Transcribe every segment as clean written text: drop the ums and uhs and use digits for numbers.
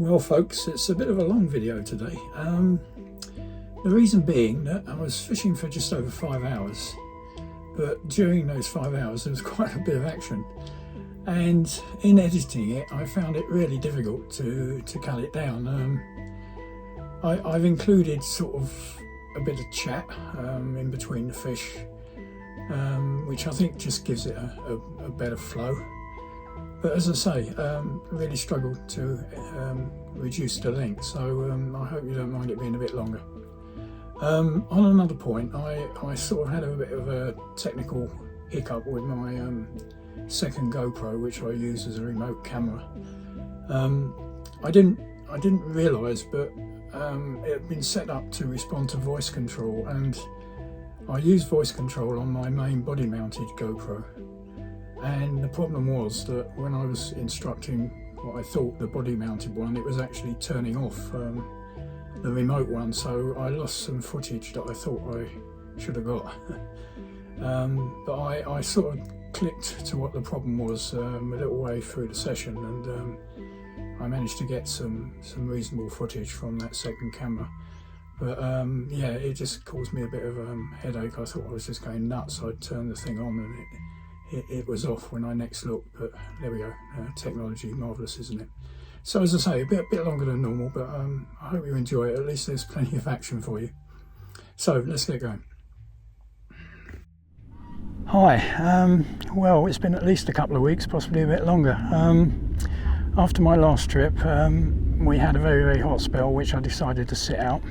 Well folks, it's a bit of a long video today. The reason being that I was fishing for just over 5 hours, but during those 5 hours there was quite a bit of action, and in editing it I found it really difficult to cut it down. I've included sort of a bit of chat in between the fish, which I think just gives it a better flow. But as I say, really struggled to reduce the length, so I hope you don't mind it being a bit longer. On another point, I sort of had a bit of a technical hiccup with my second GoPro, which I use as a remote camera. I didn't realise, but it had been set up to respond to voice control, and I use voice control on my main body-mounted GoPro. And the problem was that when I was instructing what I thought the body-mounted one, it was actually turning off the remote one, so I lost some footage that I thought I should have got. But I sort of clicked to what the problem was a little way through the session, and I managed to get some reasonable footage from that second camera. But yeah, it just caused me a bit of a headache. I thought I was just going nuts. So I'd turn the thing on and it was off when I next looked, but there we go. Technology, marvellous, isn't it? So as I say, a bit longer than normal, but I hope you enjoy it. At least there's plenty of action for you. So let's get going. Hi, well, it's been at least a couple of weeks, possibly a bit longer. After my last trip, we had a very hot spell, which I decided to sit out.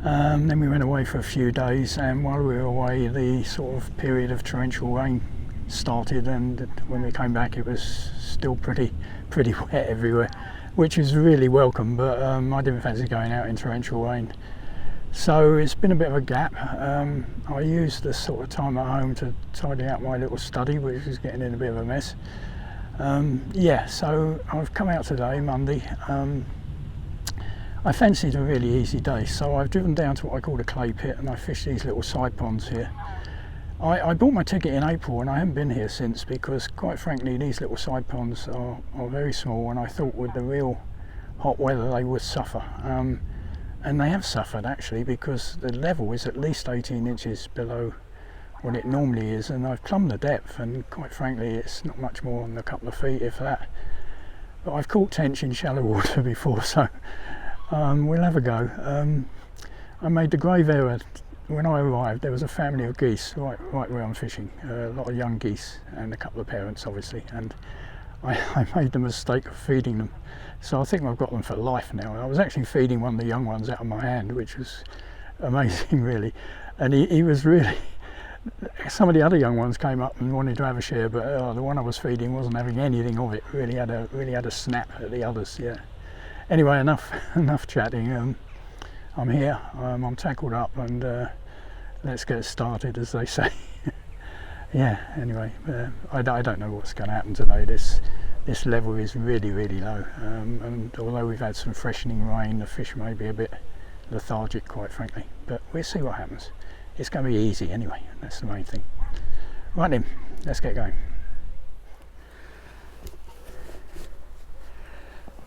Then we went away for a few days, and while we were away, the sort of period of torrential rain started, and when we came back it was still pretty wet everywhere, which is really welcome, but I didn't fancy going out in torrential rain. So it's been a bit of a gap. I used this sort of time at home to tidy out my little study, which is getting in a bit of a mess. Yeah, so I've come out today, Monday. I fancied a really easy day, so I've driven down to what I call the clay pit, and I fished these little side ponds here. I bought my ticket in April and I haven't been here since, because quite frankly these little side ponds are very small, and I thought with the real hot weather they would suffer. And they have suffered actually, because the level is at least 18 inches below what it normally is, and I've plumbed the depth, and quite frankly it's not much more than a couple of feet, if that. But I've caught tench in shallow water before, so we'll have a go. I made the grave error. When I arrived, there was a family of geese right where I'm fishing, a lot of young geese and a couple of parents obviously, and I made the mistake of feeding them. So I think I've got them for life now. I was actually feeding one of the young ones out of my hand, which was amazing really, and he was really, some of the other young ones came up and wanted to have a share, but the one I was feeding wasn't having anything of it. Really had a snap at the others. Yeah. Anyway, enough chatting. I'm here, I'm tackled up, and let's get started, as they say. Yeah, anyway, I don't know what's going to happen today. This level is really low, and although we've had some freshening rain, the fish may be a bit lethargic, quite frankly, but we'll see what happens. It's going to be easy anyway, that's the main thing. Right then, let's get going.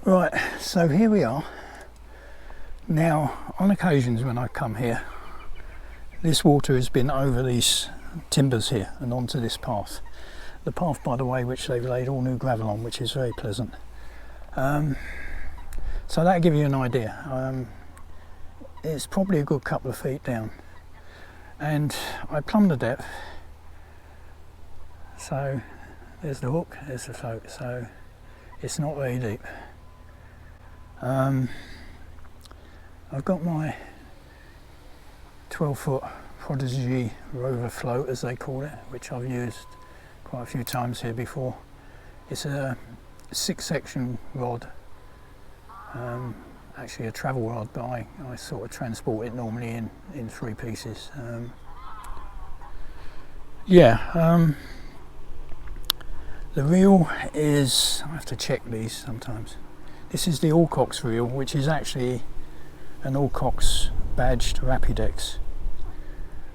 Right, so here we are. Now, on occasions when I come here, this water has been over these timbers here and onto this path. The path, by the way, which they've laid all new gravel on, which is very pleasant. So that'll give you an idea. It's probably a good couple of feet down. And I plumbed the depth. So there's the hook, there's the float, so it's not very deep. I've got my 12-foot Prodigy rover float, as they call it, which I've used quite a few times here before. It's a 6-section rod, actually a travel rod, but I sort of transport it normally in 3 pieces. Yeah, the reel is, I have to check these sometimes. This is the Allcox reel, which is actually an Allcox badged Rapidex.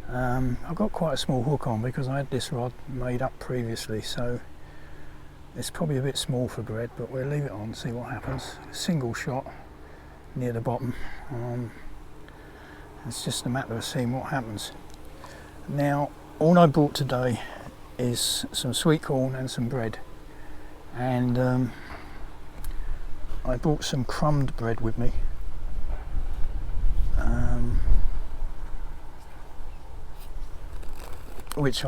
I've got quite a small hook on because I had this rod made up previously, so It's probably a bit small for bread, but we'll leave it on, see what happens. Single shot near the bottom. It's just a matter of seeing what happens. Now, all I brought today is some sweet corn and some bread. And I brought some crumbed bread with me. Which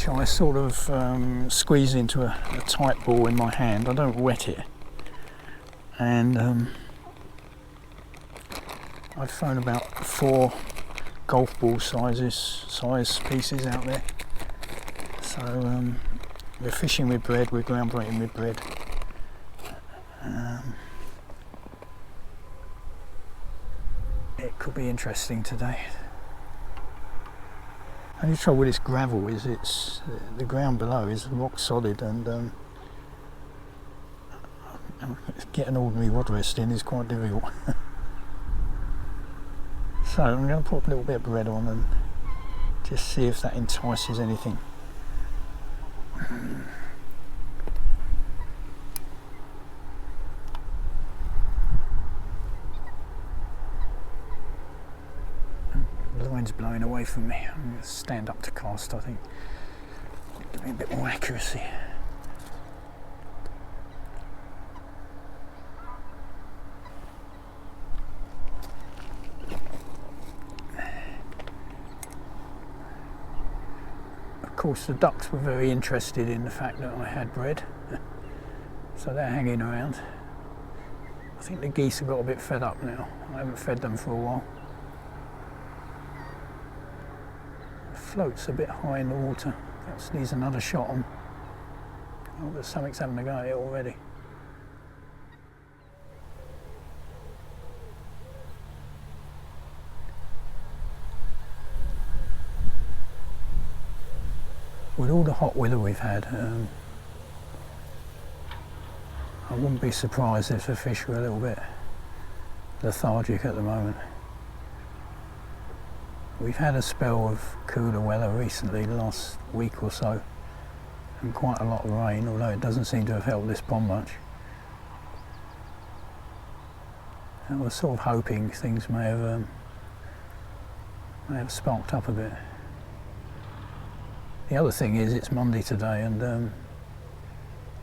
I sort of squeeze into a tight ball in my hand. I don't wet it, and I've thrown about 4 golf ball size pieces out there. So we're fishing with bread, we're ground baiting with bread. It could be interesting today. Only trouble with this gravel is the ground below is rock solid, and getting ordinary rod rest in is quite difficult. So I'm going to put a little bit of bread on and just see if that entices anything. The line's blowing away from me. I'm going to stand up to cast, I think. Give me a bit more accuracy. Of course, the ducks were very interested in the fact that I had bread, so they're hanging around. I think the geese have got a bit fed up now. I haven't fed them for a while. The float's a bit high in the water. That needs another shot on. Oh, but something's having a go at it already. With all the hot weather we've had, I wouldn't be surprised if the fish were a little bit lethargic at the moment. We've had a spell of cooler weather recently, the last week or so, and quite a lot of rain, although it doesn't seem to have helped this pond much. I was sort of hoping things may have sparked up a bit. The other thing is, it's Monday today, and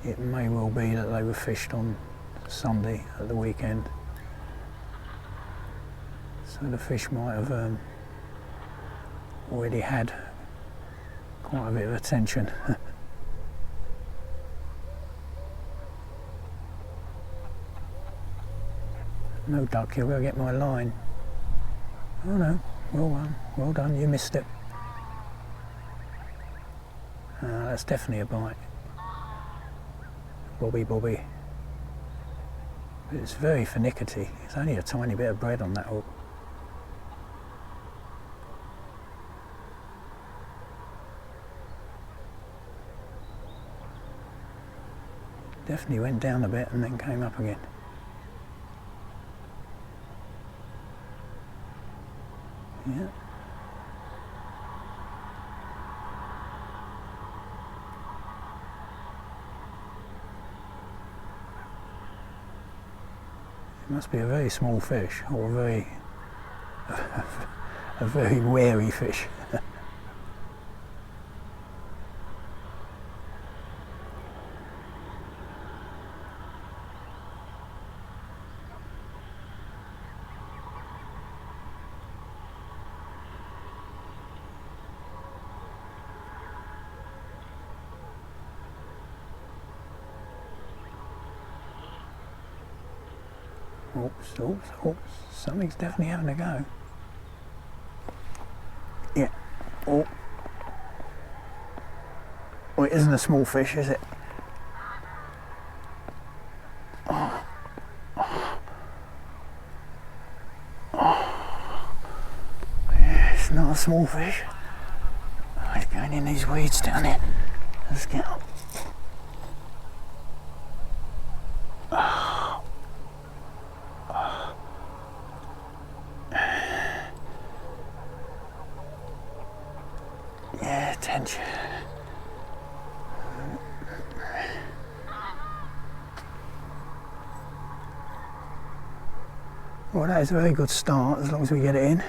it may well be that they were fished on Sunday at the weekend. So the fish might have already had quite a bit of attention. No duck, you'll go get my line. Oh no, well done, you missed it. That's definitely a bite. Bobby. But it's very finicky. It's only a tiny bit of bread on that hook. Definitely went down a bit and then came up again. Yeah. It must be a very small fish, or a very wary fish. Oops, something's definitely having a go. Yeah, oh, it isn't a small fish, is it? Oh. Yeah, it's not a small fish. Oh, he's going in these weeds down here. Let's get up. Yeah, tench. Well, that is a very good start as long as we get it in.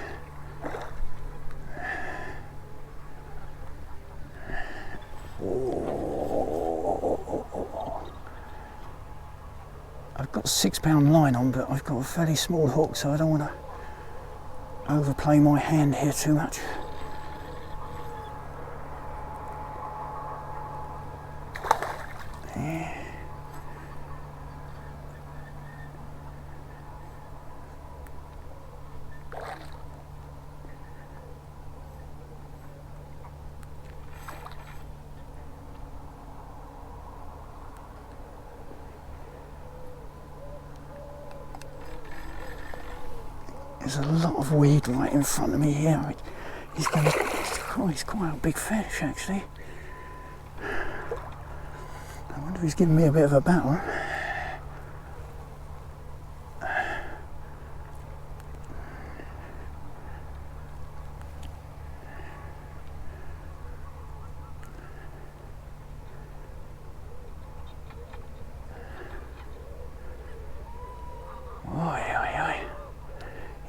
I've got a 6-pound line on, but I've got a fairly small hook, so I don't want to overplay my hand here too much. Yeah. There's a lot of weed right in front of me here. He's quite a big fish, actually. I wonder if he's giving me a bit of a battle.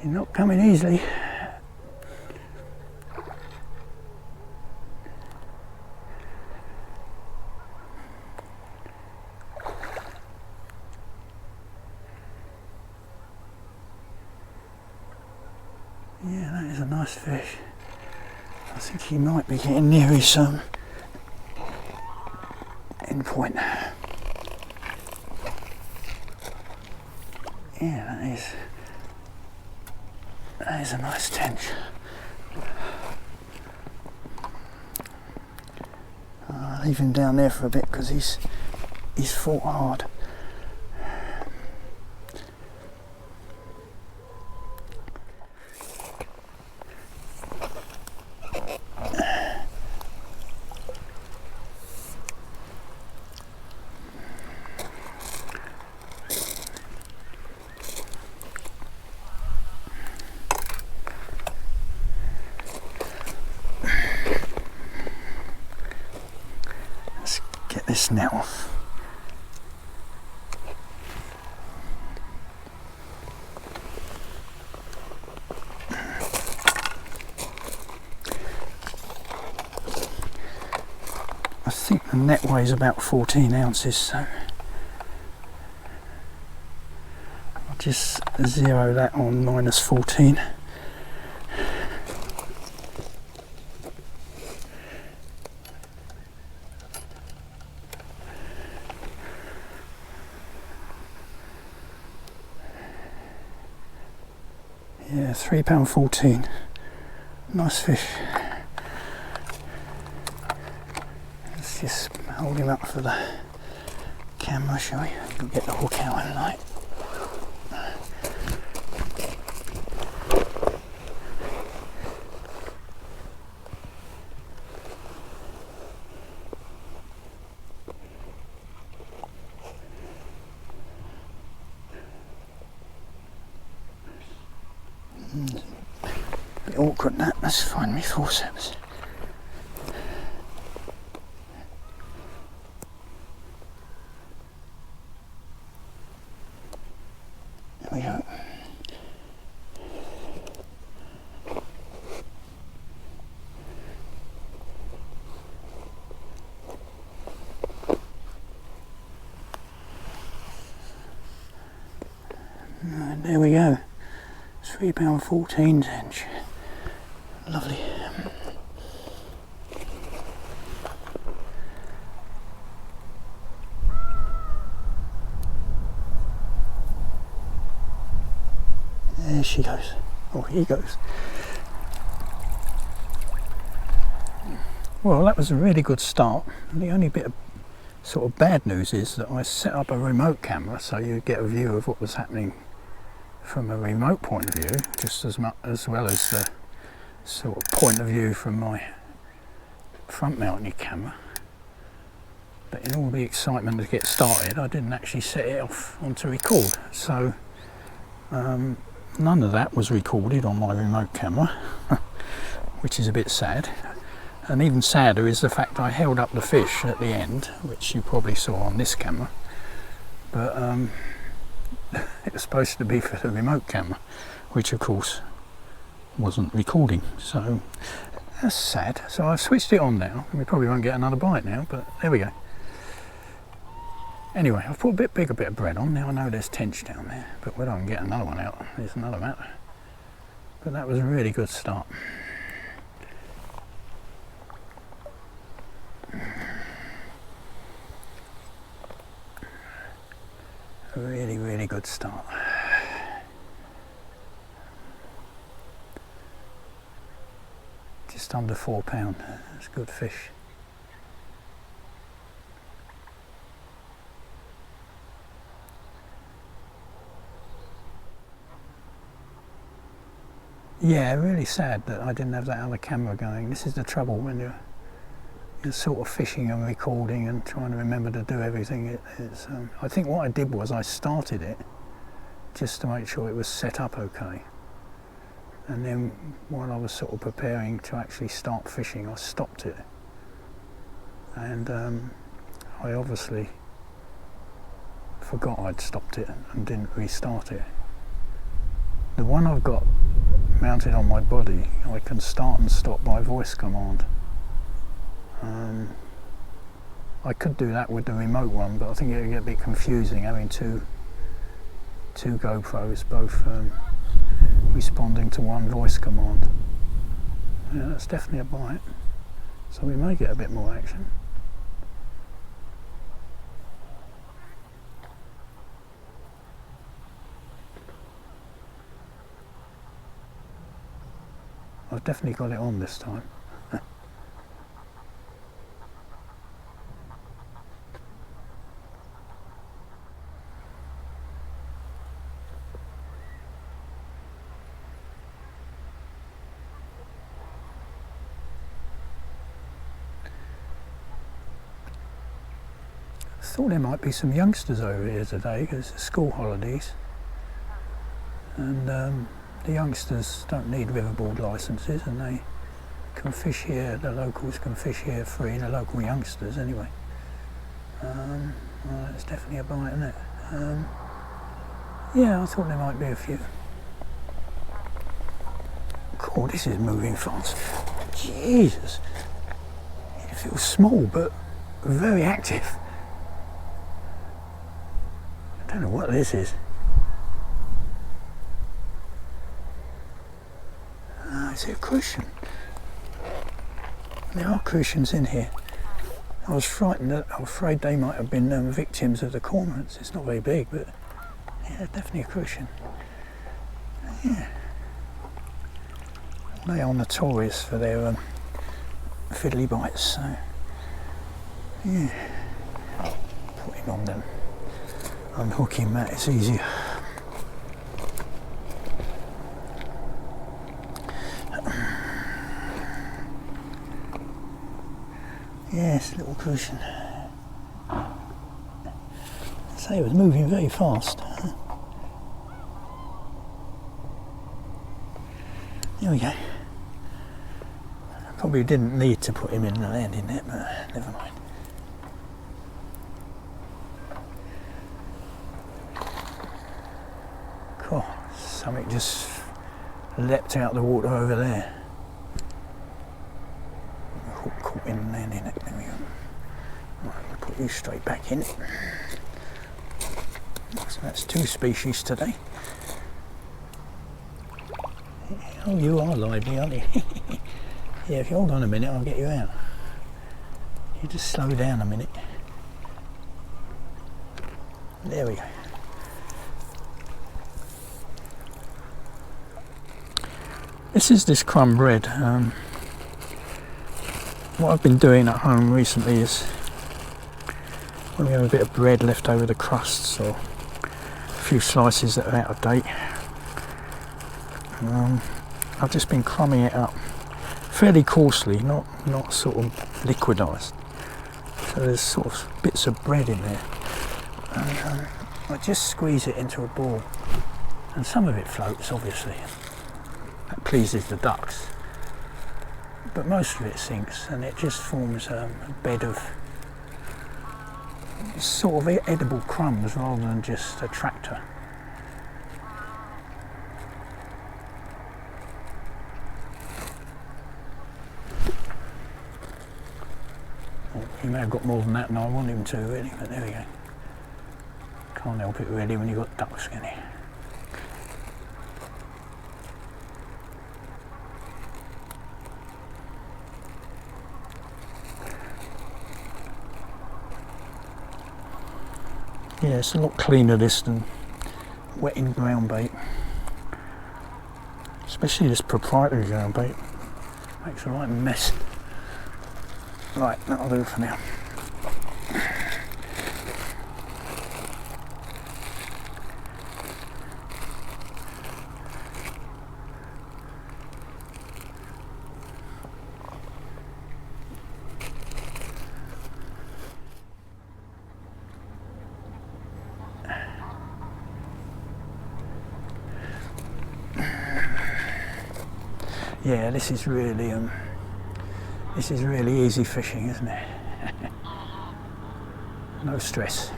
You're not coming easily. Yeah, that is a nice fish. I think he might be getting near his end point. Yeah, that is a nice tench. I'll leave him down there for a bit because he's fought hard. This net off. I think the net weighs about 14 ounces, so I'll just zero that on -14. Yeah, £3.14. Nice fish. Let's just hold him up for the camera, shall we? We'll get the hook out in a light. Bit awkward that. Let's find me forceps. There we go. And there we go. £3.14 tench. Lovely. There she goes. Oh, he goes. Well, that was a really good start. The only bit of sort of bad news is that I set up a remote camera so you get a view of what was happening from a remote point of view, just as well as the sort of point of view from my front mounted camera. But in all the excitement to get started, I didn't actually set it off onto record, so none of that was recorded on my remote camera, which is a bit sad. And even sadder is the fact I held up the fish at the end, which you probably saw on this camera, but it was supposed to be for the remote camera, which of course wasn't recording, so that's sad. So I've switched it on now. We probably won't get another bite now, but there we go. Anyway, I've put a bigger bit of bread on. Now I know there's tench down there, but whether I can get another one out is another matter. But that was a really good start. A really, really good start. Just under £4. That's good fish. Yeah, really sad that I didn't have that other camera going. This is the trouble when you're sort of fishing and recording and trying to remember to do everything. I think what I did was I started it just to make sure it was set up okay. And then while I was sort of preparing to actually start fishing, I stopped it. And I obviously forgot I'd stopped it and didn't restart it. The one I've got mounted on my body, I can start and stop by voice command. I could do that with the remote one, but I think it would get a bit confusing having two GoPros both responding to one voice command. Yeah, that's definitely a bite, so we may get a bit more action. I've definitely got it on this time. I thought there might be some youngsters over here today because it's school holidays, and the youngsters don't need riverboard licences and they can fish here. The locals can fish here free, the local youngsters anyway. Well, it's definitely a bite, isn't it? Yeah, I thought there might be a few. Cool, this is moving fast. Jesus, it feels small but very active. I don't know what this is. Is it a crucian? There are crucians in here. I was frightened that I'm afraid they might have been victims of the cormorants. It's not very big, but yeah, definitely a crucian. Yeah. They are notorious for their fiddly bites, so yeah. Put him on them. Unhooking that, it's easier. Yes, little crucian. I say it was moving very fast. There we go. Probably didn't need to put him in the landing net, but never mind. Cool. Something just leapt out the water over there. Hook caught in the landing net. There we go. Right, I'll put you straight back in. So that's 2 species today. Oh, you are lively, aren't you? Yeah, if you hold on a minute, I'll get you out. You just slow down a minute. There we go. This is this crumb bread. What I've been doing at home recently is when we have a bit of bread left over the crusts or a few slices that are out of date, I've just been crumbing it up fairly coarsely, not sort of liquidised. So there's sort of bits of bread in there. And I just squeeze it into a ball, and some of it floats, obviously. That pleases the ducks. but most of it sinks, and it just forms a bed of sort of edible crumbs rather than just a tractor. Well, he may have got more than that than I want him to, really, but there we go. Can't help it really when you've got ducks in it. Yeah, it's a lot cleaner this than wetting ground bait. Especially this proprietary ground bait. Makes a right mess. Right, that'll do for now. Yeah, this is really easy fishing, isn't it? No stress.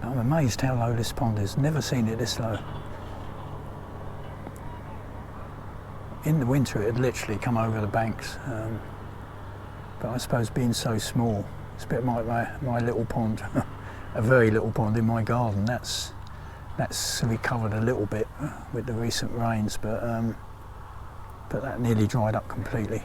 I'm amazed how low this pond is. Never seen it this low. In the winter it'd literally come over the banks, but I suppose being so small, it's a bit like my little pond, a very little pond in my garden. That's recovered a little bit with the recent rains, but that nearly dried up completely.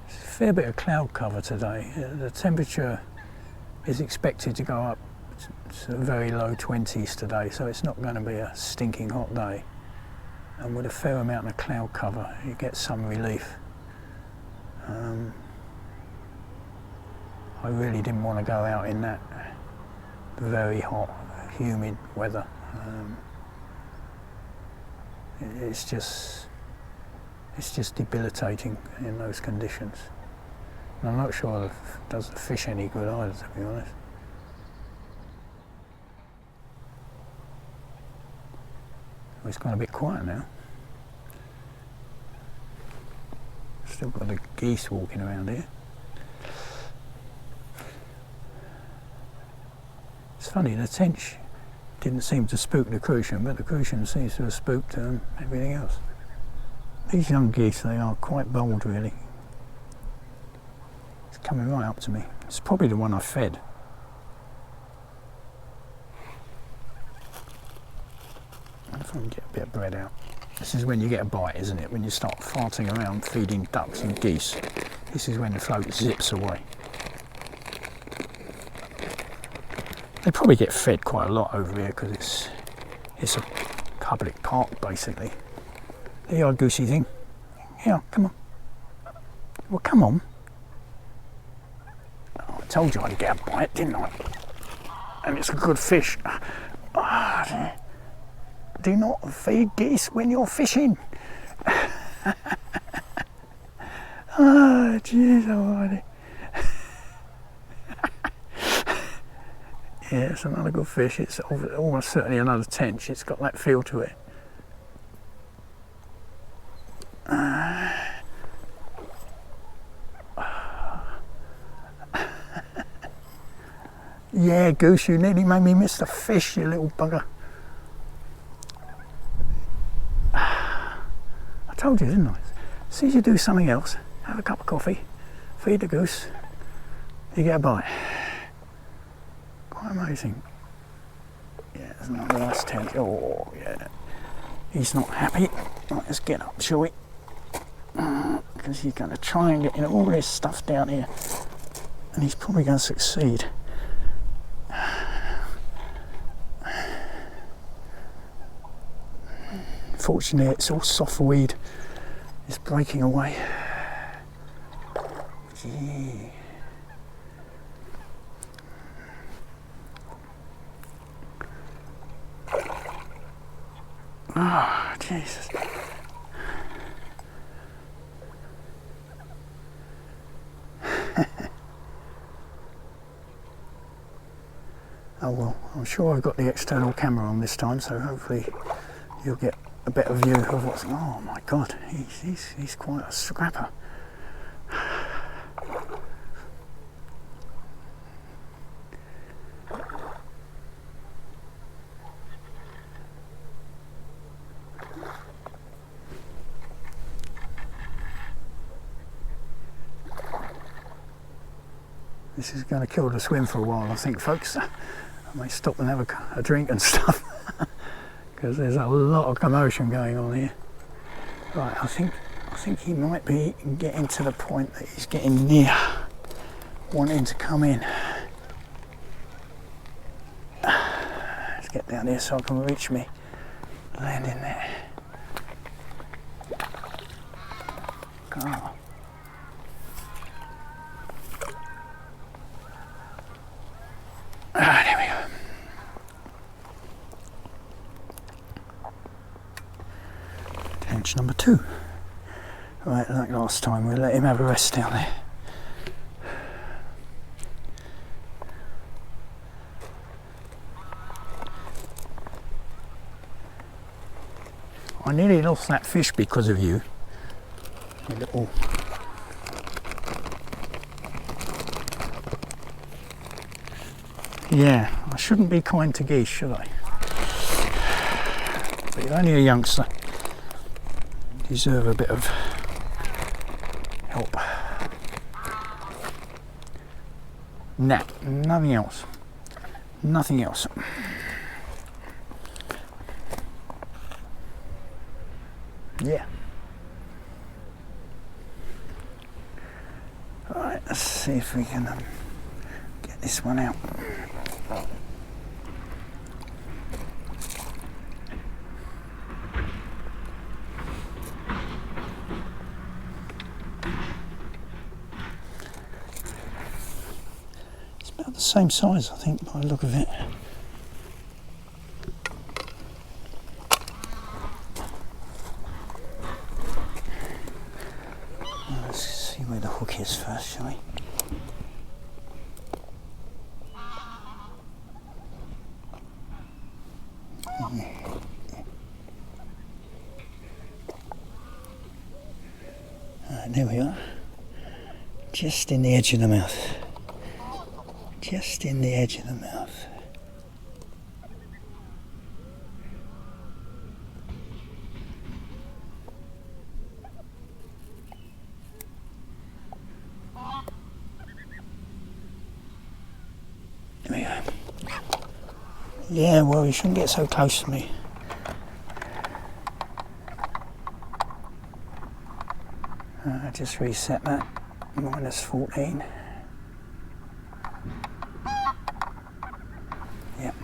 There's a fair bit of cloud cover today. The temperature is expected to go up to very low 20s today, so it's not going to be a stinking hot day. And with a fair amount of cloud cover, you get some relief. I really didn't want to go out in that very hot, humid weather. It's just debilitating in those conditions. And I'm not sure it does the fish any good either, to be honest. It's gone a bit quiet now. Still got the geese walking around here. It's funny, the tench didn't seem to spook the crucian, but the crucian seems to have spooked everything else. These young geese, they are quite bold, really. It's coming right up to me. It's probably the one I fed. If I can get a bit of bread out. This is when you get a bite, isn't it? When you start farting around feeding ducks and geese. This is when the float zips away. They probably get fed quite a lot over here because it's a public park, basically. There you are, goosey thing. Yeah, come on. Well, come on. Oh, I told you I'd get a bite, didn't I? And it's a good fish. Do not feed geese when you're fishing. Oh, jeez, alrighty. Yeah, it's another good fish. It's almost certainly another tench. It's got that feel to it. Yeah, Goose, you nearly made me miss the fish, you little bugger. I told you, didn't I? As soon as you do something else, have a cup of coffee, feed the goose, you get a bite. Quite amazing. Yeah, there's another nice tench. Oh, yeah. He's not happy. Right, let's get up, shall we? Because he's going to try and get in all this stuff down here. And he's probably going to succeed. Fortunately, it's all soft weed. It's breaking away. Gee. Oh, Jesus. Oh well, I'm sure I've got the external camera on this time, so hopefully you'll get a better view of what's... Oh my God, he's quite a scrapper. This is going to kill the swim for a while, I think, folks. I may stop and have a drink and stuff because there's a lot of commotion going on here. Right, I think he might be getting to the point that he's getting near wanting to come in. Let's get down here so I can reach me landing there. Oh. Ah, there we go. Tench number 2. Right, like last time, we'll let him have a rest down there. I nearly lost that fish because of you. You little... Yeah, I shouldn't be kind to geese, should I? But you're only a youngster. You deserve a bit of help. Nah, nothing else. Nothing else. Yeah. Alright, let's see if we can get this one out. It's about the same size, I think, by the look of it. Let's see where the hook is first, shall we? There we are, just in the edge of the mouth, just in the edge of the mouth. There we go. Yeah, well, you shouldn't get so close to me. Just reset that, -14. Yep.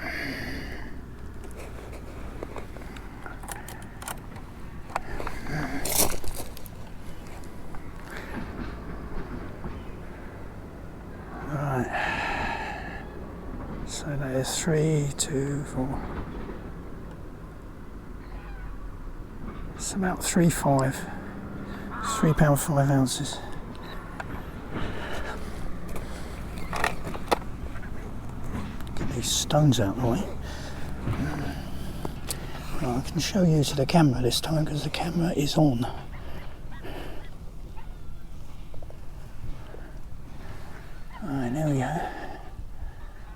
Right. So that is 3, 2, 4. It's about 3.5. £3 5 ounces. Get these stones out of the way. Well, I can show you to the camera this time because the camera is on. Alright, there we go.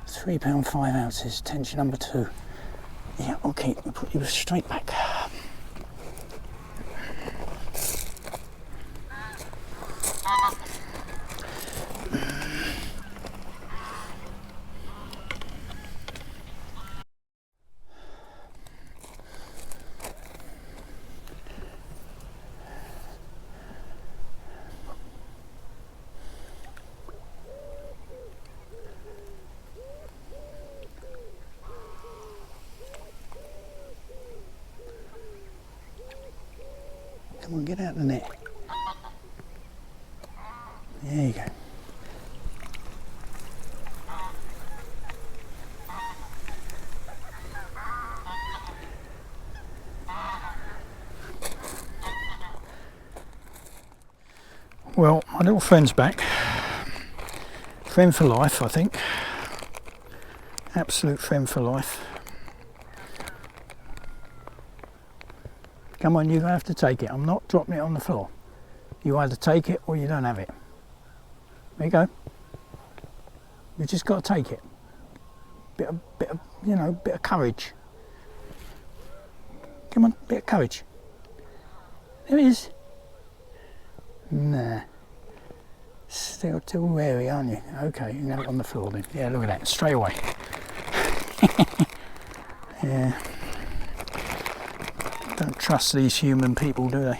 £3 5 ounces, tench number 2. Yeah, okay, we'll put you straight back. Come on, get out of the net. There you go. Well, my little friend's back. Friend for life, I think. Absolute friend for life. Come on, you have to take it. I'm not dropping it on the floor. You either take it or you don't have it. There you go. You just got to take it. Bit of, you know, bit of courage. Come on, bit of courage. There it is. Nah. Still too wary, aren't you? Okay, you can have it on the floor then. Yeah, look at that, straight away. Yeah. Don't trust these human people, do they?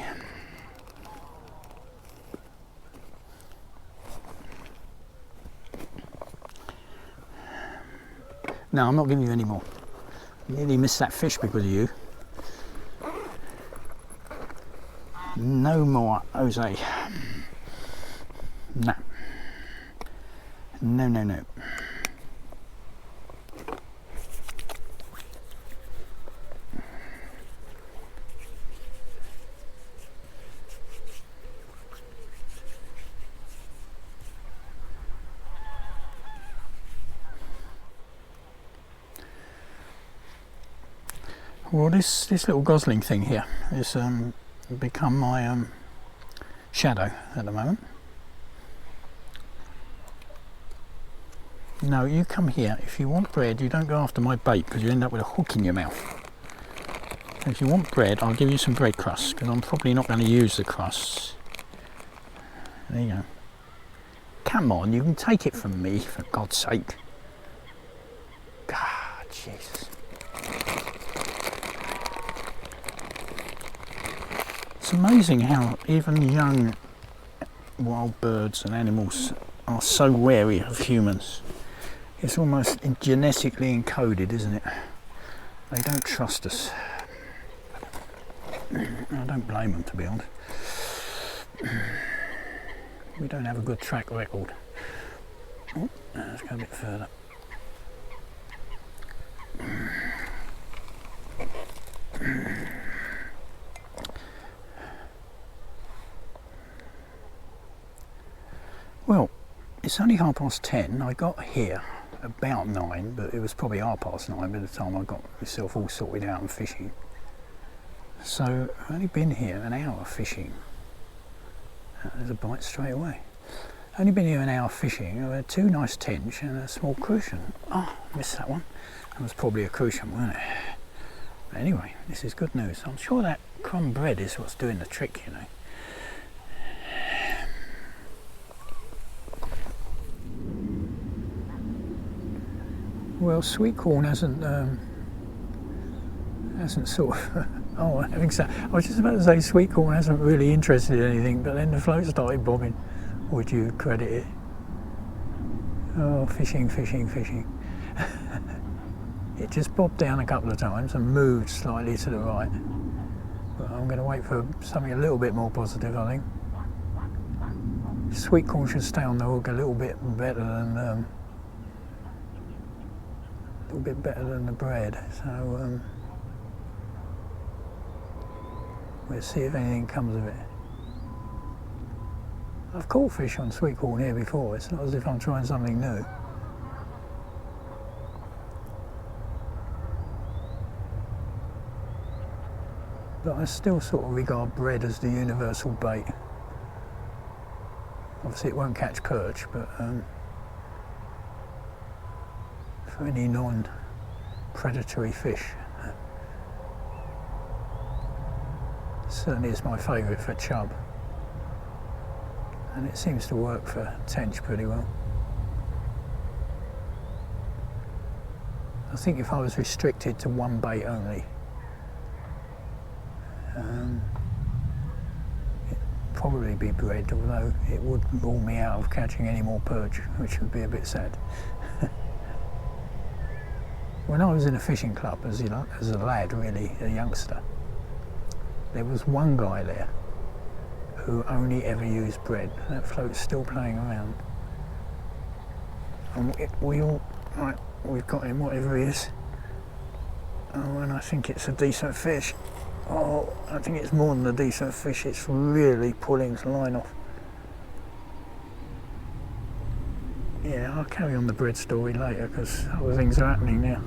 No, I'm not giving you any more. I nearly missed that fish because of you. No more, Jose. No. No, no, no. Well, this little gosling thing here has become my shadow at the moment. No, you come here. If you want bread, you don't go after my bait because you end up with a hook in your mouth. So if you want bread, I'll give you some bread crusts because I'm probably not going to use the crusts. There you go. Come on, you can take it from me, for God's sake. God, Jesus. It's amazing how even young wild birds and animals are so wary of humans. It's almost genetically encoded, isn't it? They don't trust us. I don't blame them, to be honest. We don't have a good track record. Oh, let's go a bit further. Well, it's only 10:30. I got here about 9, but it was probably 9:30 by the time I got myself all sorted out and fishing. So I've only been here an hour fishing. There's a bite straight away. Only been here an hour fishing. I had 2 nice tench and a small crucian. Oh, missed that one. That was probably a crucian, wasn't it? But anyway, this is good news. I'm sure that crumb bread is what's doing the trick, you know. Well, sweet corn hasn't sort of. Oh, I think so. I was just about to say sweet corn hasn't really interested in anything, but then the float started bobbing. Would you credit it? Oh, fishing, fishing, fishing. It just bobbed down a couple of times and moved slightly to the right. But I'm going to wait for something a little bit more positive, I think. Sweet corn should stay on the hook a little bit better than the bread. So we'll see if anything comes of it. I've caught fish on sweet corn here before. It's not as if I'm trying something new. But I still sort of regard bread as the universal bait. Obviously it won't catch perch, but for any non-predatory fish, certainly is my favourite for chub. And it seems to work for tench pretty well. I think if I was restricted to one bait only, it'd probably be bread, although it would rule me out of catching any more perch, which would be a bit sad. When I was in a fishing club as a lad, really, a youngster, there was one guy there who only ever used bread. That float's still playing around. And we all, right, we've got him, whatever he is. Oh, and I think it's a decent fish. Oh, I think it's more than a decent fish. It's really pulling the line off. yeah, I'll carry on the bread story later because other things are happening now.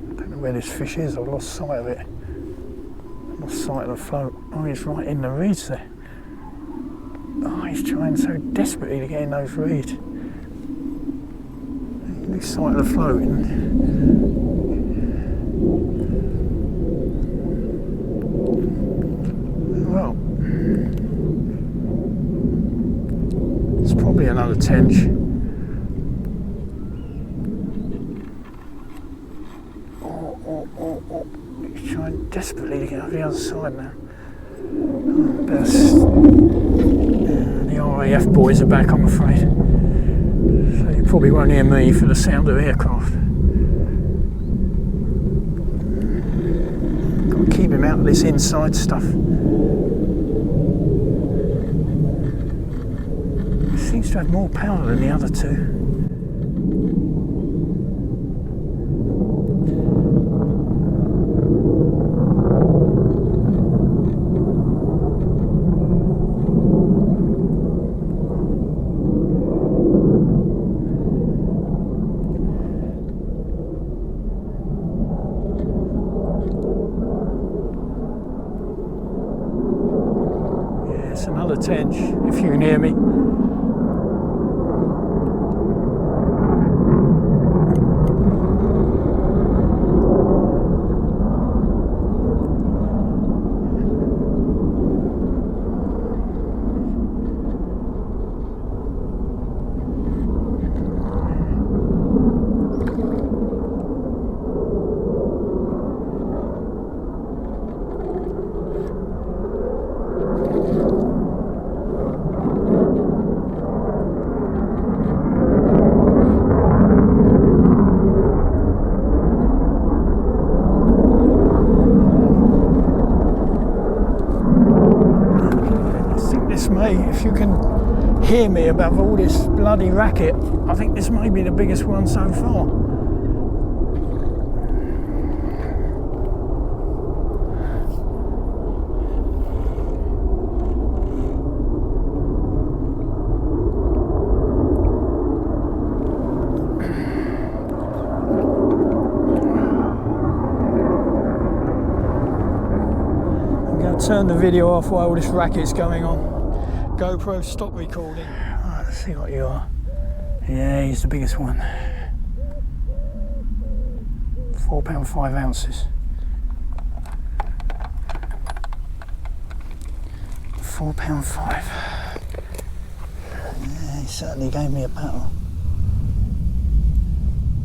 I don't know where this fish is. I've lost sight of it. Lost sight of the float. Oh, he's right in the reeds there. Oh, he's trying so desperately to get in those reeds. Lose sight of the float. Well, it's probably another tench. Oh. He's trying desperately to get over the other side now. The RAF boys are back, I'm afraid. So you probably won't hear me for the sound of aircraft. Got to keep him out of this inside stuff. He seems to have more power than the other two. It's another tench, if you can hear me. If you can hear me above all this bloody racket, I think this may be the biggest one so far. I'm going to turn the video off while all this racket's going on. GoPro, stop recording. Right, let's see what you are. Yeah, he's the biggest one. £4 5 ounces. £4 5. Yeah, he certainly gave me a battle.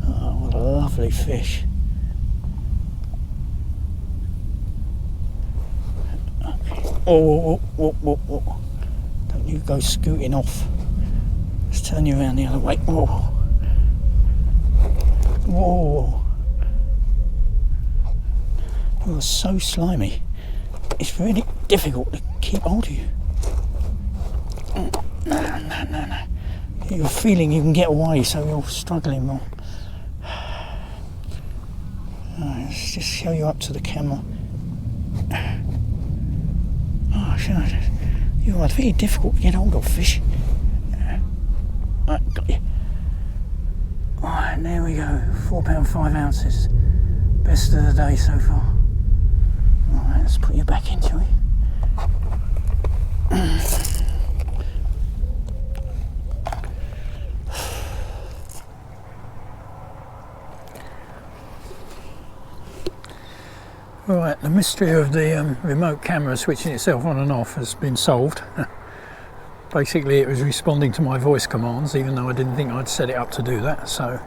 Oh, what a lovely fish. Oh. You go scooting off. Let's turn you around the other way. Whoa. You're so slimy. It's really difficult to keep hold of you. No. You're feeling you can get away, so you're struggling more. Right, let's just show you up to the camera. Oh, sure. You are very difficult to get hold of, fish. Right, got you. Oh, and there we go. £4 5 ounces. Best of the day so far. Alright, let's put you back into it. Right, the mystery of the remote camera switching itself on and off has been solved. Basically it was responding to my voice commands, even though I didn't think I'd set it up to do that, so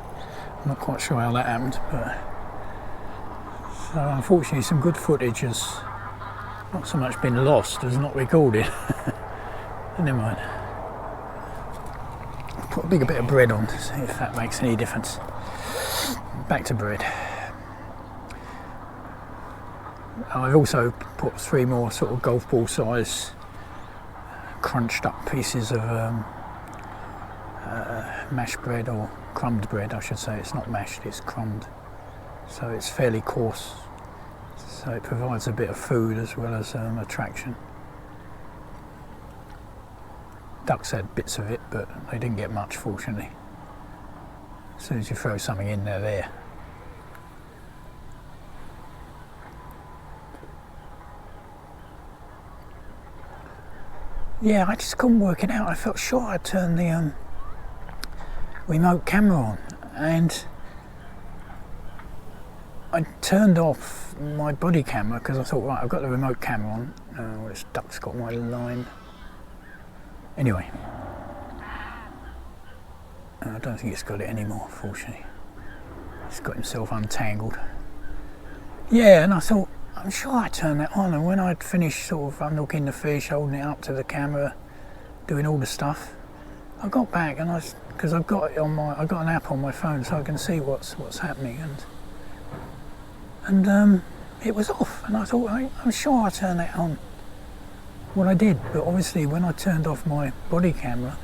I'm not quite sure how that happened. But so unfortunately some good footage has not so much been lost as not recorded. Never mind. I'll put a bigger bit of bread on to see if that makes any difference. Back to bread. I've also put 3 more sort of golf ball size crunched up pieces of mashed bread, or crumbed bread I should say. It's not mashed, it's crumbed, so it's fairly coarse, so it provides a bit of food as well as attraction. ducks had bits of it, but they didn't get much, fortunately. As soon as you throw something in, they're there. Yeah, I just couldn't work it out. I felt sure I'd turned the remote camera on, and I turned off my body camera because I thought, right, I've got the remote camera on. This duck's got my line. Anyway, I don't think it's got it anymore, fortunately. He's got himself untangled. Yeah, and I thought, I'm sure I turned that on, and when I'd finished sort of unhooking the fish, holding it up to the camera, doing all the stuff, I got back and because I've got it on I got an app on my phone so I can see what's happening, and it was off, and I thought, I'm sure I turned that on. Well, I did, but obviously when I turned off my body camera,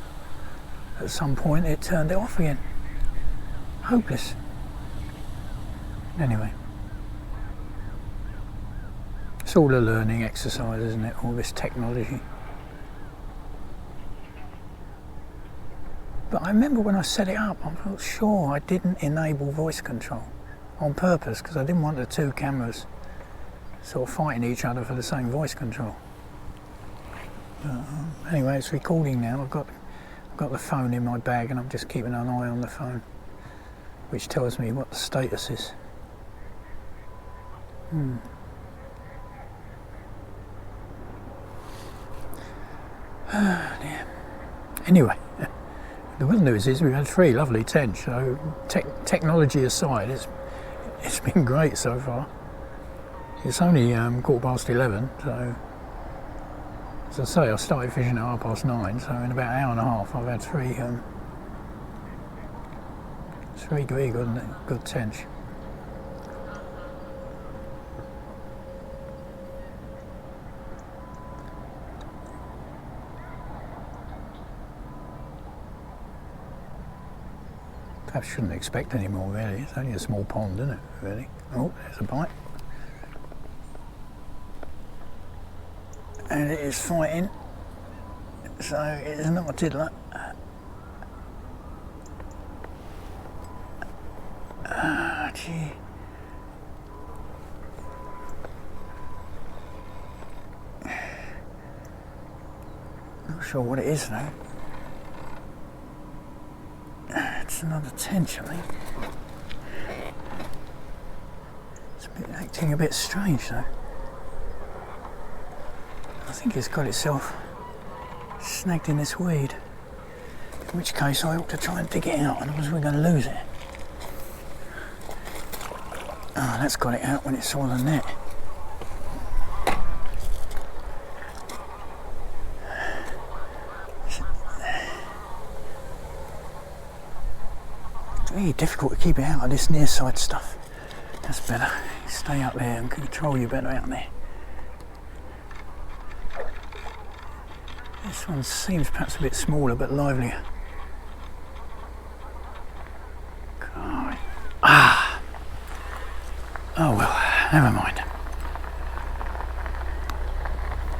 at some point it turned it off again. Hopeless. Anyway. It's all a learning exercise, isn't it? All this technology. But I remember when I set it up, I felt sure I didn't enable voice control on purpose, because I didn't want the two cameras sort of fighting each other for the same voice control. Anyway, it's recording now. I've got the phone in my bag, and I'm just keeping an eye on the phone, which tells me what the status is. Dear. Anyway, the good news is we've had 3 lovely tench, so technology aside, it's been great so far. It's only 11:15, so as I say, I started fishing at 9:30, so in about an hour and a half I've had 3 really good tench. Perhaps shouldn't expect any more, really. It's only a small pond, isn't it, really? Oh, there's a bite. And it is fighting, so it is not a tiddler. Ah, gee. Not sure what it is, though. It's another tench, I think. It's acting a bit strange, though. I think it's got itself snagged in this weed. In which case I ought to try and dig it out, otherwise we're going to lose it. Ah, that's got it out when it saw the net. It's really difficult to keep it out of this near side stuff. That's better. Stay up there and control you better out there. This one seems perhaps a bit smaller but livelier. God. Ah! Oh well, never mind.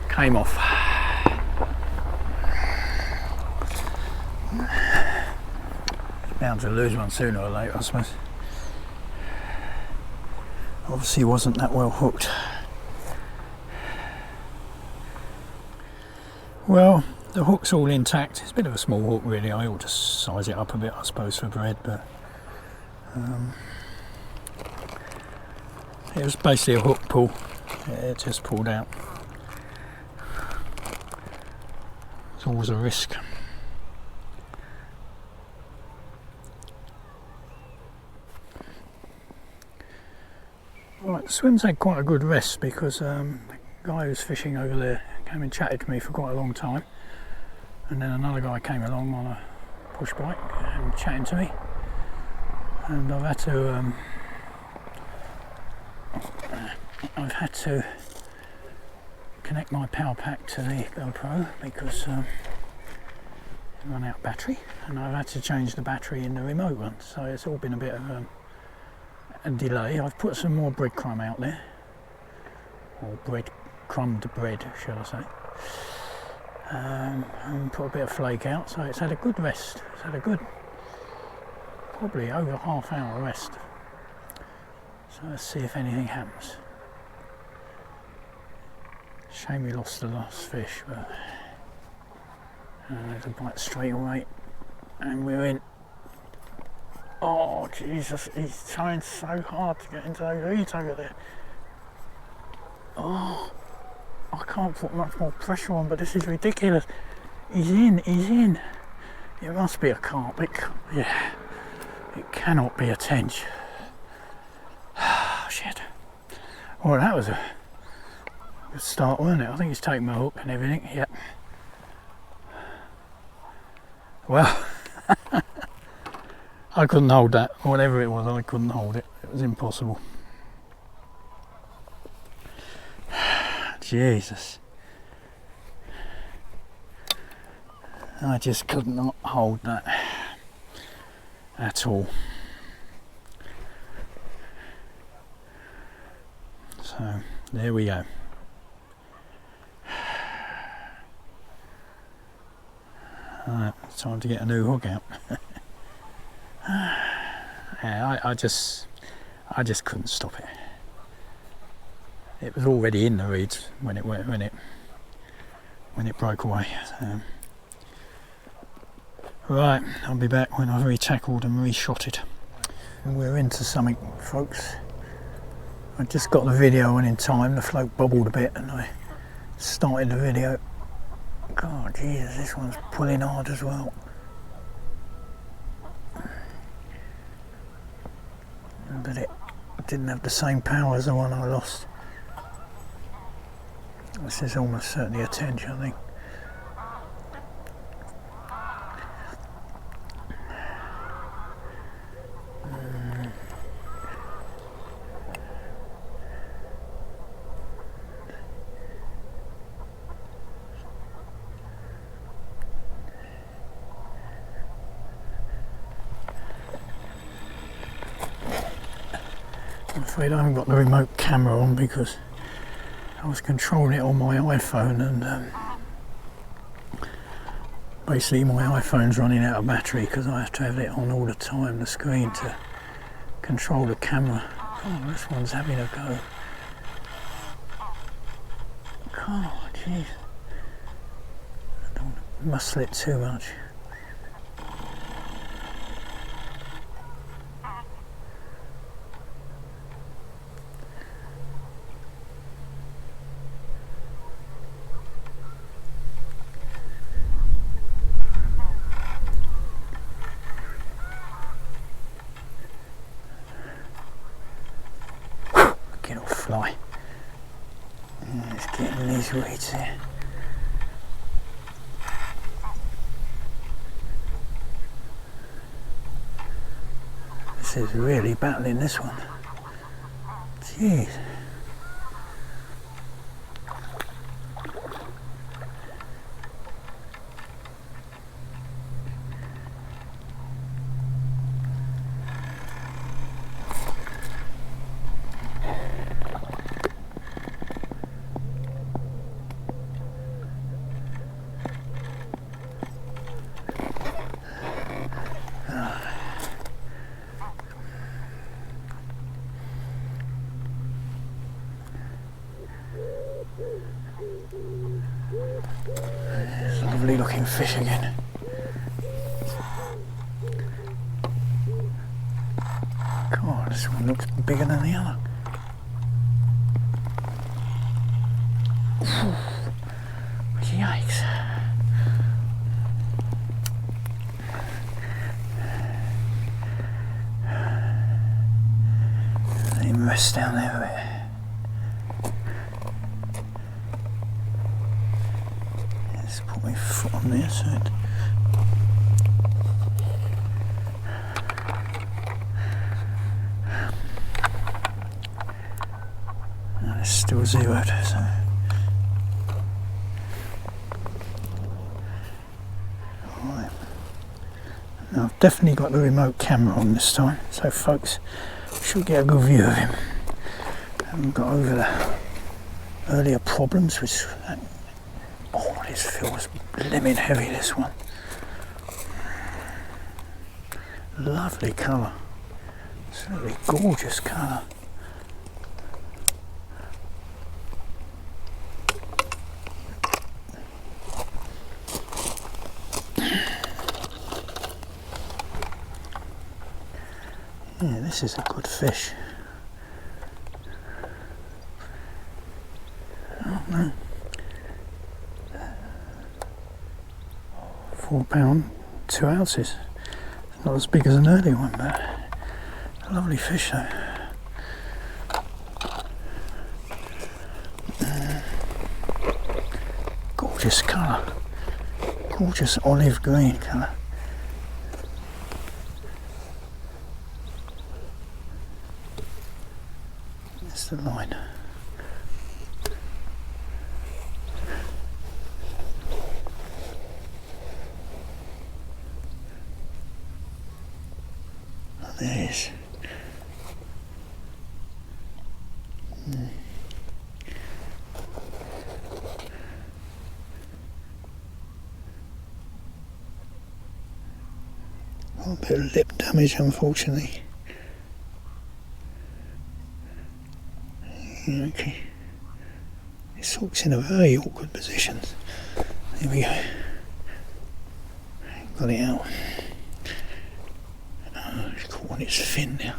Came off. Bound to lose one sooner or later, I suppose. Obviously wasn't that well hooked. Well, the hook's all intact. It's a bit of a small hook, really. I ought to size it up a bit, I suppose, for bread, but it was basically a hook pull. It just pulled out. It's always a risk. Right, the swim's had quite a good rest because the guy who's fishing over there came and chatted to me for quite a long time, and then another guy came along on a push bike and chatting to me, and I've had to connect my power pack to the GoPro because it ran out of battery, and I've had to change the battery in the remote one, so it's all been a bit of a delay. I've put some more breadcrumb out there, or crumbed bread, shall I say. and put a bit of flake out, so it's had a good rest. It's had a good, probably over half-hour rest. So let's see if anything happens. Shame we lost the last fish, but there's a bite straight away, and we're in. Oh Jesus, he's trying so hard to get into those reeds over there. Oh, I can't put much more pressure on, but this is ridiculous. He's in, he's in. It must be a carp. Yeah, it cannot be a tench. Oh, shit. Well, that was a good start, wasn't it? I think he's taken my hook and everything. Yep. Well, I couldn't hold that. Whatever it was, I couldn't hold it. It was impossible. Jesus. I just could not hold that at all. So there we go. Alright, it's time to get a new hook out. Yeah, I just couldn't stop it. It was already in the reeds when it broke away. So. Right, I'll be back when I've retackled and reshotted. And we're into something, folks. I just got the video on in time. The float bubbled a bit, and I started the video. God, Jesus, this one's pulling hard as well. But it didn't have the same power as the one I lost. This is almost certainly a tench, I think. I'm afraid I haven't got the remote camera on because I was controlling it on my iPhone, and basically my iPhone's running out of battery because I have to have it on all the time, the screen, to control the camera. Oh, this one's having a go. God, jeez. I don't muscle it too much. Fly. Yeah, it's getting these reeds here. This is really battling this one. Jeez. There's a lovely looking fish again. God, this one looks bigger than the other. Yikes. Let him rest down there a bit. Put my foot on there so it... No, it's still zeroed, so... Alright. Now I've definitely got the remote camera on this time, so folks should get a good view of him. I haven't got over the earlier problems, which... Oh, God, this feels blimmin' heavy, this one. Lovely colour. Absolutely gorgeous colour. Yeah, this is a good fish. Oh no. £4, 2 ounces. Not as big as an early one, but a lovely fish though. Gorgeous colour. Gorgeous olive green colour. That's the line. There it is. A bit of lip damage, unfortunately. Okay. This hook's in a very awkward position. There we go. Got it out. Oh, it's caught on its fin now.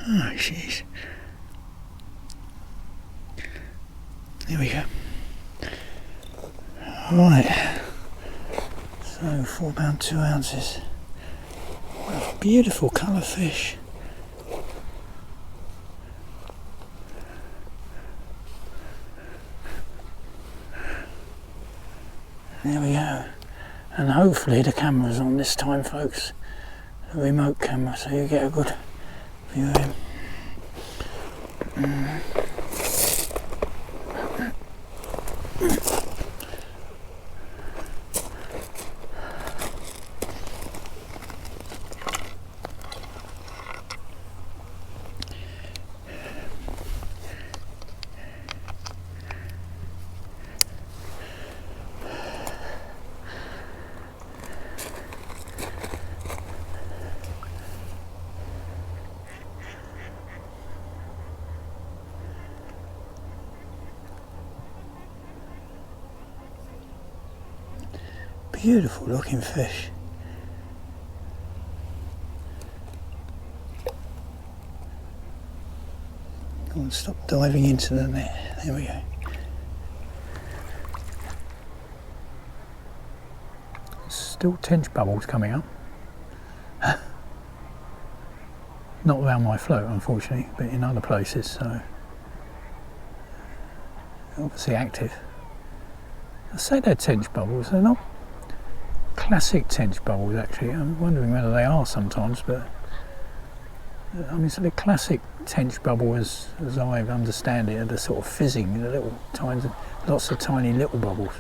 Oh, jeez. There we go. Right. So, £4, 2 ounces. What a beautiful colour fish. There we go. And hopefully the camera's on this time, folks. The remote camera, so you get a good view of him. Beautiful looking fish. Go on, stop diving into the net. There we go. Still tench bubbles coming up. Not around my float, unfortunately, but in other places, so obviously active. I say they're tench bubbles, they're not classic tench bubbles actually. I'm wondering whether they are sometimes, but I mean, so the classic tench bubble, as I understand it, are the sort of fizzing, the little tiny, lots of tiny little bubbles.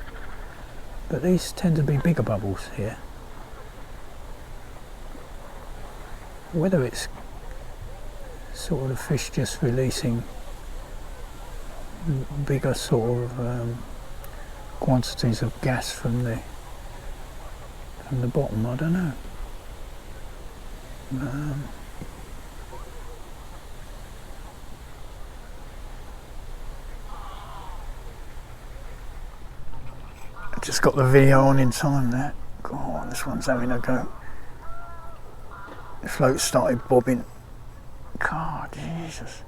But these tend to be bigger bubbles here. Whether it's sort of the fish just releasing bigger sort of quantities of gas from the bottom, I don't know. I just got the video on in time there. God, this one's having a go. The float started bobbing. God, Jesus.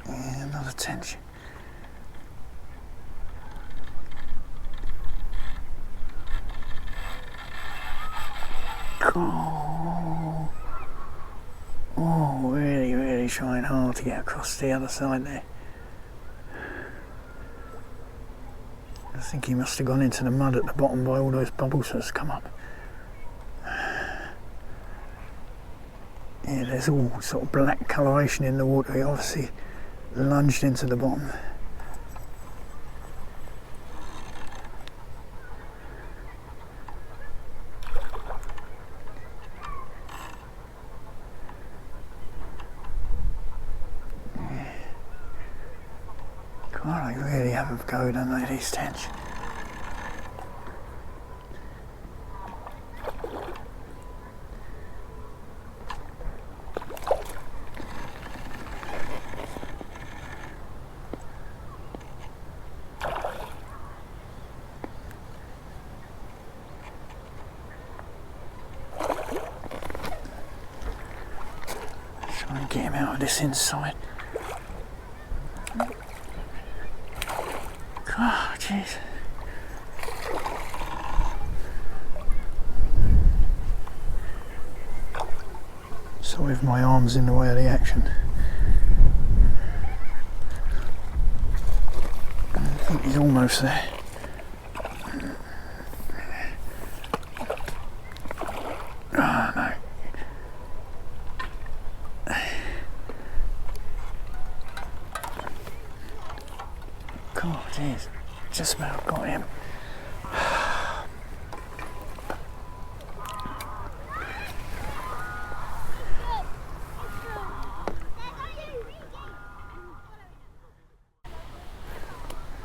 Another tench. Oh, really trying hard to get across the other side there. I think he must have gone into the mud at the bottom by all those bubbles that's come up. Yeah, there's all sort of black coloration in the water. He obviously lunged into the bottom. God, they really have a go, don't they, these tench? Try and get him out of this inside. God, jeez. Sorry if my arm's in the way of the action. I think he's almost there. Oh no. God, jeez. Just about got him.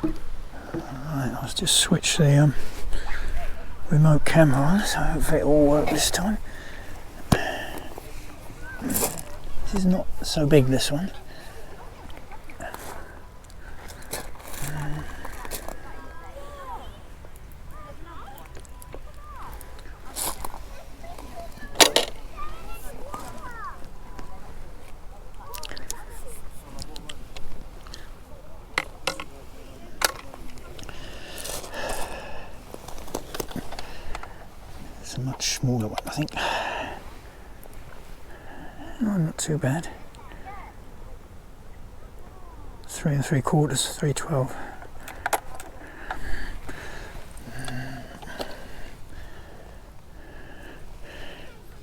Right, I'll just switch the remote camera on, so hopefully it'll all work this time. This is not so big, this one. It's a much smaller one, I think. No, not too bad. 3 3/4, 312.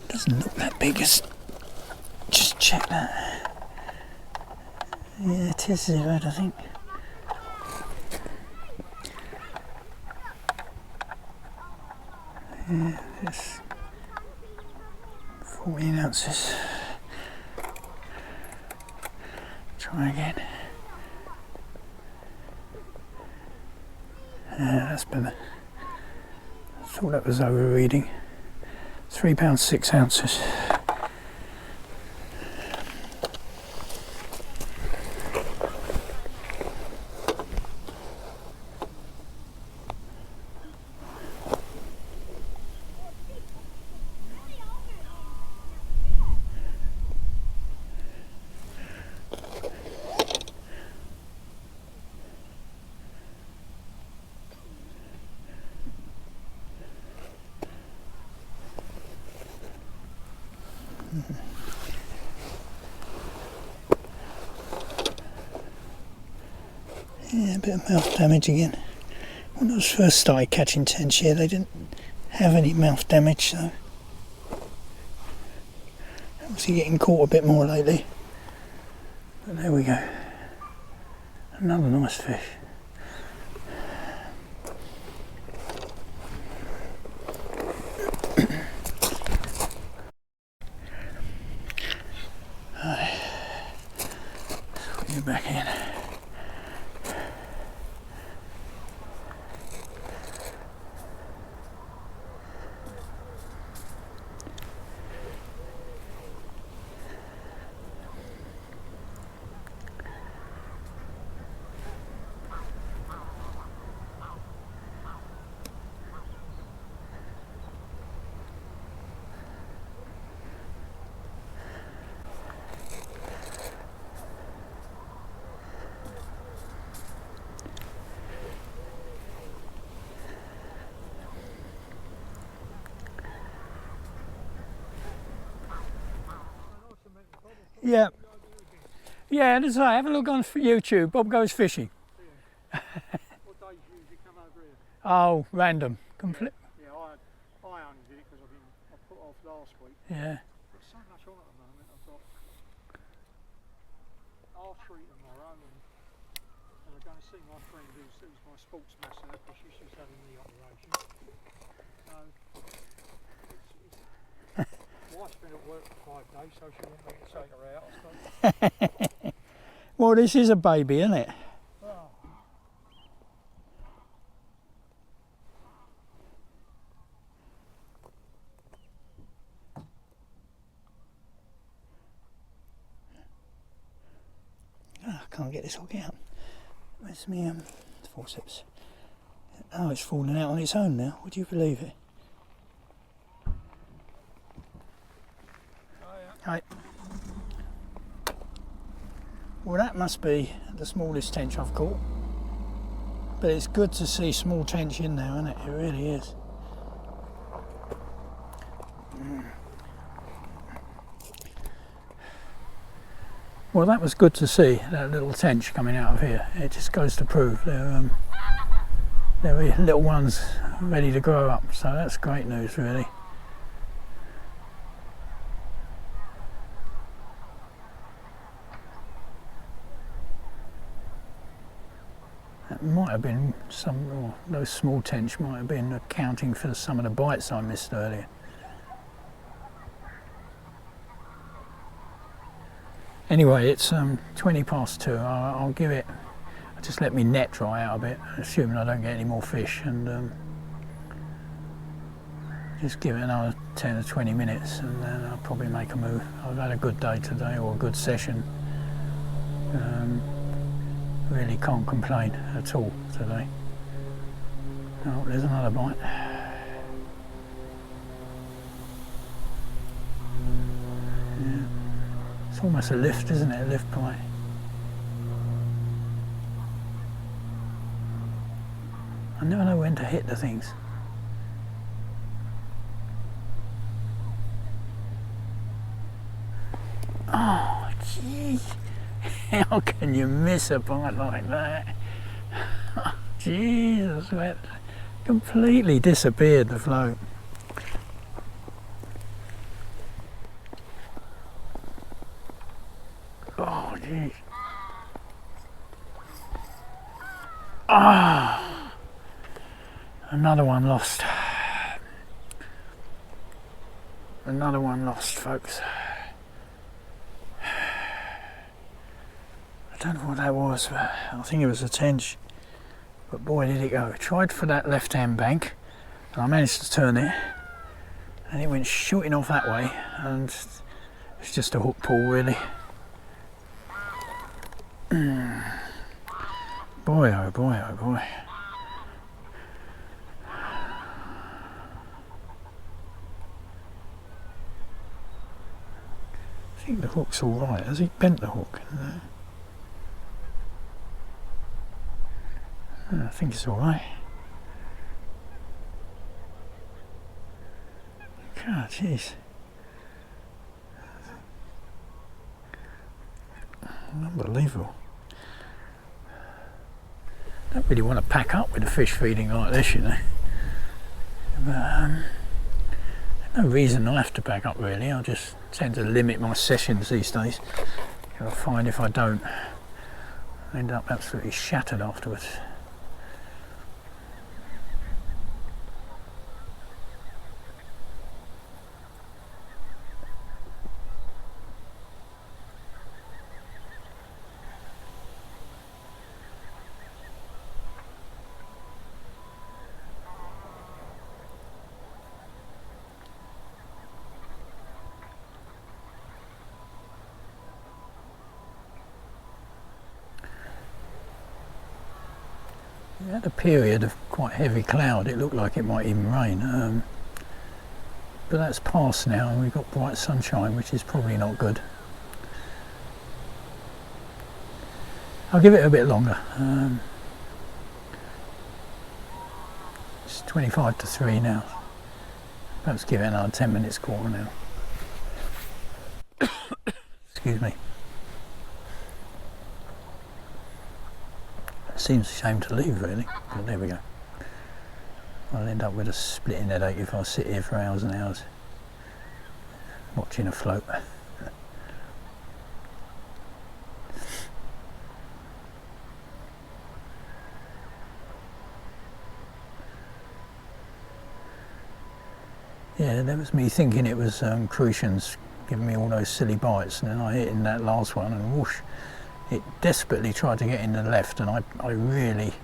Doesn't look that big. Just check that. Yeah, it is 0, I think. Yeah, it's 14 ounces. Try again. Yeah, that's better. I thought that was overreading. £3 6 ounces. Yeah, a bit of mouth damage again. When I was first started catching tench here, they didn't have any mouth damage, so obviously getting caught a bit more lately. But there we go. Another nice fish. Put you back in. Yeah. Yeah, that's right. Have a look on YouTube. Bob Goes Fishing. What days you usually come over here? Oh, random. Complete. Yeah, I only did it because I put off last week. Yeah. There's so much on at the moment. see my friend who's my sports master, because she's just had a knee operation. So wife's been at work for 5 days, so she won't let me take her out, I suppose. Well, this is a baby, isn't it? Oh. Oh, I can't get this hook out. Where's my forceps? Oh, it's falling out on its own now. Would you believe it? Oh, yeah. Right. Well, that must be the smallest tench I've caught. But it's good to see small tench in there, isn't it? It really is. Well, that was good to see, that little tench coming out of here. It just goes to prove they're little ones ready to grow up. So that's great news, really. That might have been those small tench might have been accounting for some of the bites I missed earlier. Anyway, it's 20 past 2. I'll give it, just let me net dry out a bit, assuming I don't get any more fish, and just give it another 10 or 20 minutes, and then I'll probably make a move. I've had a good day today, or a good session. Really can't complain at all today. Oh, there's another bite. Yeah. It's almost a lift, isn't it? A lift bite. I never know when to hit the things. Oh, jeez. How can you miss a bite like that? Jesus, that completely disappeared, the float. Oh, jeez. Ah, another one lost. Another one lost, folks. I don't know what that was, but I think it was a tench. But boy, did it go. I tried for that left-hand bank, and I managed to turn it, and it went shooting off that way, and it's just a hook pull, really. Boy, oh boy, oh boy. I think the hook's all right. Has he bent the hook? I think it's all right. God, jeez. Unbelievable. I don't really want to pack up with a fish feeding like this, you know. But no reason I have to pack up, really. I just tend to limit my sessions these days. I find if I don't, I end up absolutely shattered afterwards. We had a period of quite heavy cloud. It looked like it might even rain, but that's passed now, and we've got bright sunshine, which is probably not good. I'll give it a bit longer. It's 25 to 3 now. Perhaps give it another 10 minutes, quarter now. Excuse me. Seems a shame to leave, really, but there we go. I'll end up with a splitting headache if I sit here for hours and hours watching a float. Yeah, that was me thinking it was crucians giving me all those silly bites, and then I hit in that last one and whoosh, it desperately tried to get in the left, and I really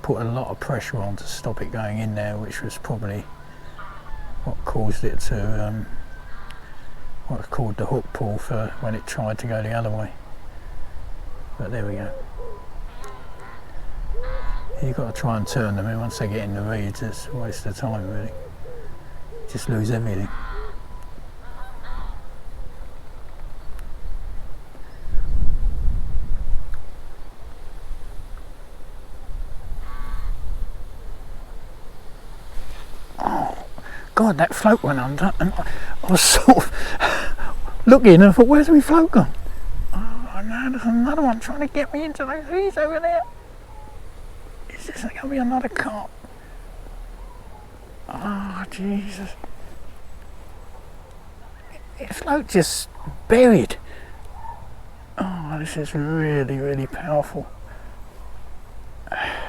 put a lot of pressure on to stop it going in there, which was probably what caused it to what's called the hook pull for when it tried to go the other way. But there we go. You've got to try and turn them in. Once they get in the reeds, it's a waste of time really. Just lose everything. Oh God, that float went under, and I was sort of looking and I thought, where's my float gone? Oh no, there's another one trying to get me into those reeds over there. Is this going to be another carp? Oh Jesus. The float just buried. Oh, this is really, really powerful. A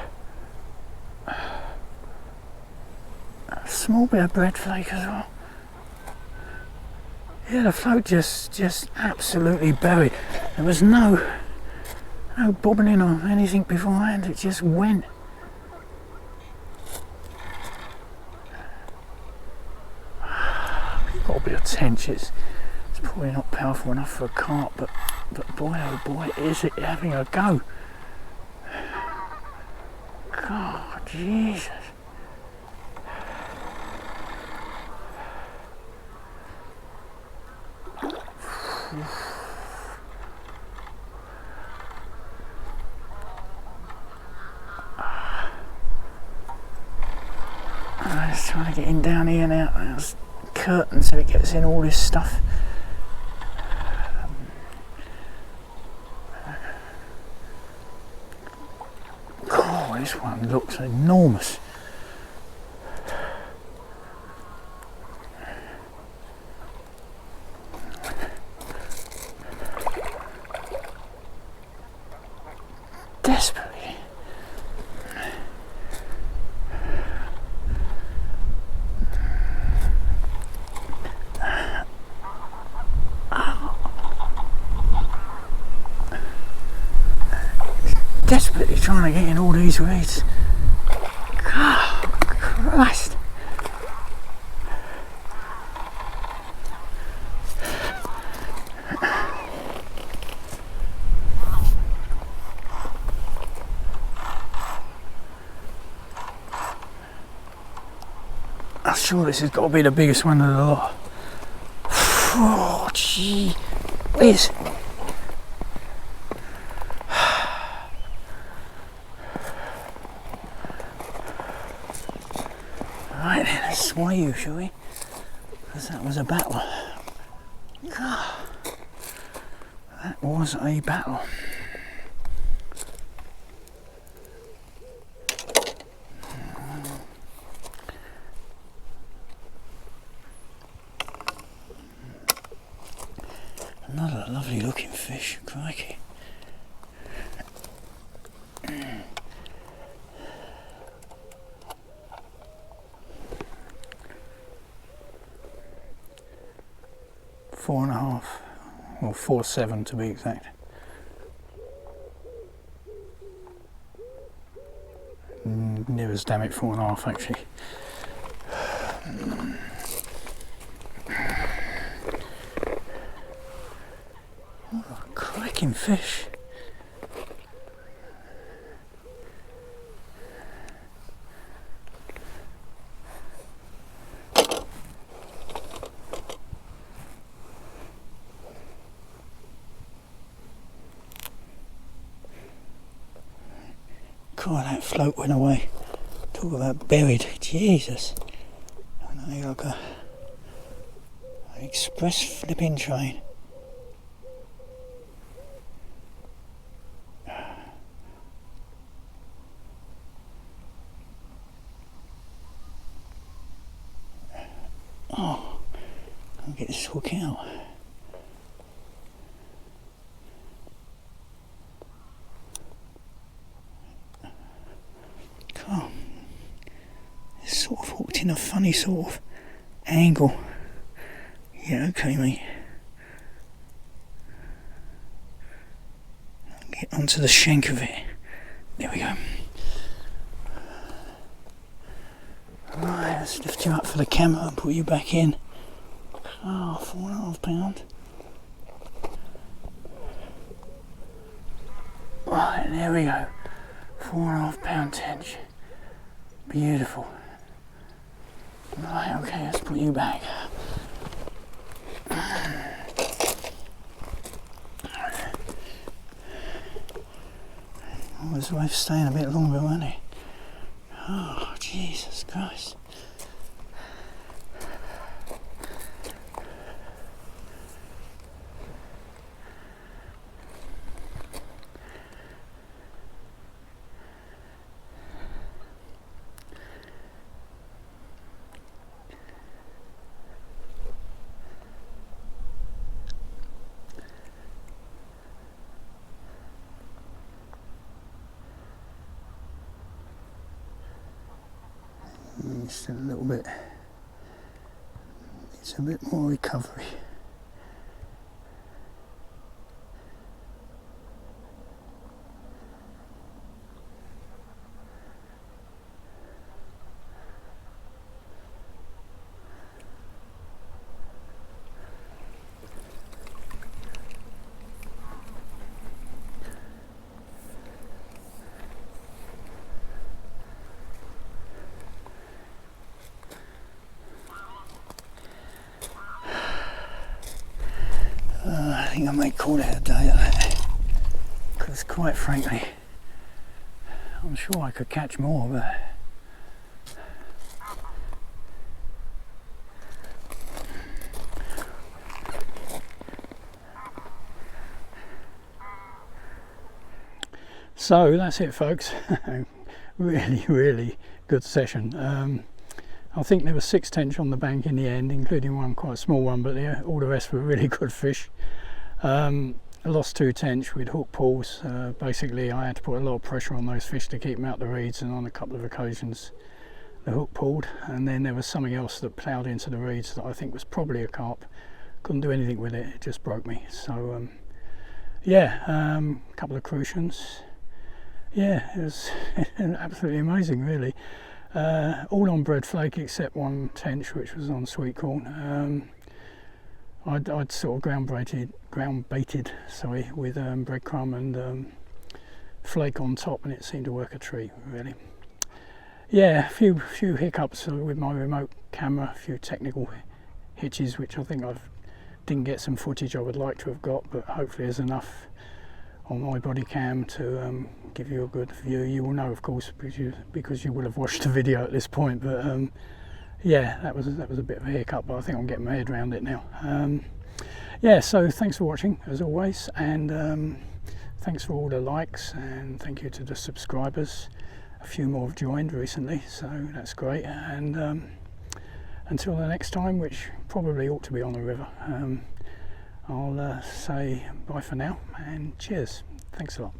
small bit of bread flake as well. Yeah, the float just absolutely buried. There was no bobbling or anything beforehand, it just went. Got a bit of tench. It's probably not powerful enough for a carp, but boy oh boy, is it having a go. God, Jesus. I'm just trying to get in down here now. There's curtain so it gets in all this stuff. God, this one looks enormous. Desperately. Desperately trying to get in all these reeds. God, Christ. I'm sure this has got to be the biggest one of the lot. Oh, gee whiz. Right then, let's sway you, shall we? Because that was a battle. God, that was a battle. Another lovely looking fish, crikey. Four and a half, or 4.7 to be exact. Near as damn it, 4.5 actually. What a cracking fish. God, that float went away. Talk about buried. Jesus. I know you're like an express flipping train. Oh, I'll get this hook out. It's sort of hooked in a funny sort of angle. Yeah, okay, mate. Get onto the shank of it. There we go. Right, let's lift you up for the camera and put you back in. Oh, 4.5 pound. Right, there we go. 4.5 pound tench. Beautiful. Right, okay, let's put you back. Oh, his wife's staying a bit longer, wasn't he? Oh, Jesus Christ. Just a little bit, it's a bit more recovery. I think I might call it a day, because quite frankly, I'm sure I could catch more, but so that's it, folks. really good session. I think there were 6 tench on the bank in the end, including one quite a small one, but all the rest were really good fish. I lost 2 tench with hook pulls. Basically I had to put a lot of pressure on those fish to keep them out the reeds, and on a couple of occasions the hook pulled, and then there was something else that ploughed into the reeds that I think was probably a carp. Couldn't do anything with it, it just broke me. So yeah, a couple of crucians. Yeah, it was absolutely amazing, really. All on bread flake except one tench, which was on sweet corn. I'd sort of ground baited, sorry, with breadcrumb and flake on top, and it seemed to work a treat, really. Yeah, a few hiccups with my remote camera, a few technical hitches, which I think didn't get some footage I would like to have got, but hopefully there's enough on my body cam to give you a good view. You will know, of course, because you will have watched the video at this point, but yeah, that was a bit of a hiccup, but I think I'm getting my head around it now. Yeah, so thanks for watching as always, and thanks for all the likes, and thank you to the subscribers. A few more have joined recently, so that's great. And until the next time, which probably ought to be on the river, I'll say bye for now, and cheers. Thanks a lot.